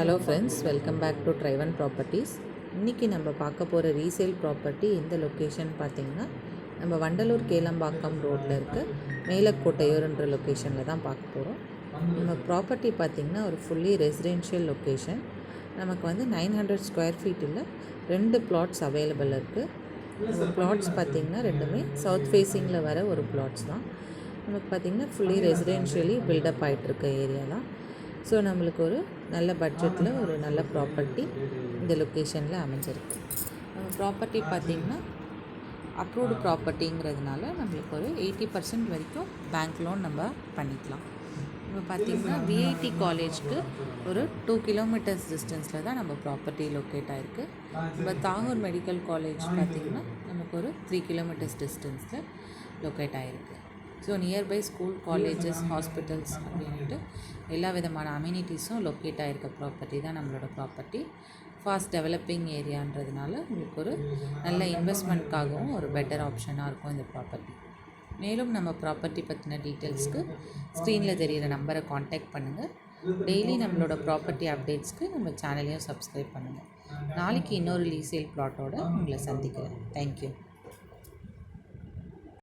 Hello friends, welcome back to driven properties. இன்றைக்கி நம்ம பார்க்க போகிற ரீசேல் ப்ராப்பர்ட்டி எந்த லொக்கேஷன் பார்த்திங்கன்னா, நம்ம வண்டலூர் கேளம்பாக்கம் ரோட்டில் இருக்க மேலக்கோட்டையூர்ன்ற லொக்கேஷனில் தான் பார்க்க போகிறோம். நம்ம ப்ராப்பர்ட்டி பார்த்திங்கன்னா ஒரு ஃபுல்லி ரெசிடென்ஷியல் லொக்கேஷன். நமக்கு வந்து 900 ஸ்கொயர் ஃபீட்டில் 2 பிளாட்ஸ் அவைலபிள் இருக்குது. நம்ம பிளாட்ஸ் பார்த்திங்கன்னா ரெண்டுமே சவுத் ஃபேஸிங்கில் வர ஒரு பிளாட்ஸ் தான். நமக்கு பார்த்திங்கன்னா ஃபுல்லி ரெசிடென்ஷியலி பில்டப் ஆகிட்டுருக்க ஏரியா தான். ஸோ நம்மளுக்கு ஒரு நல்ல பட்ஜெட்டில் ஒரு நல்ல ப்ராப்பர்ட்டி இந்த லொக்கேஷனில் அமைஞ்சிருக்கு. நம்ம ப்ராப்பர்ட்டி பார்த்திங்கன்னா அப்ரூவ்டு ப்ராப்பர்ட்டிங்கிறதுனால நம்மளுக்கு ஒரு 80% வரைக்கும் பேங்க் லோன் நம்ம பண்ணிக்கலாம். இப்போ பார்த்திங்கன்னா விஐடி காலேஜ்க்கு ஒரு 2 கிலோமீட்டர்ஸ் டிஸ்டன்ஸில் தான் நம்ம ப்ராப்பர்ட்டி லொக்கேட் ஆகிருக்கு. இப்போ தாகூர் மெடிக்கல் காலேஜ் பார்த்திங்கன்னா நமக்கு ஒரு 3 கிலோமீட்டர்ஸ் டிஸ்டன்ஸில் லொக்கேட் ஆகிருக்கு. So nearby school, colleges, hospitals அப்படின்ட்டு எல்லா விதமான அம்யூனிட்டிஸும் லொக்கேட் ஆகிருக்க ப்ராப்பர்ட்டி தான் நம்மளோட ப்ராப்பர்ட்டி. ஃபாஸ்ட் டெவலப்பிங் ஏரியான்றதுனால உங்களுக்கு ஒரு நல்ல இன்வெஸ்ட்மெண்ட்காகவும் ஒரு பெட்டர் ஆப்ஷனாக இருக்கும் இந்த ப்ராப்பர்ட்டி. மேலும் நம்ம ப்ராப்பர்ட்டி பற்றின டீட்டெயில்ஸ்க்கு ஸ்க்ரீனில் தெரிகிற நம்பரை காண்டாக்ட் பண்ணுங்கள். டெய்லி நம்மளோட ப்ராப்பர்ட்டி அப்டேட்ஸ்க்கு நம்ம சேனலையும் சப்ஸ்கிரைப் பண்ணுங்கள். நாளைக்கு இன்னொரு ரீசேல் ப்ளாட்டோடு உங்களை சந்திக்கிறேன். தேங்க்யூ.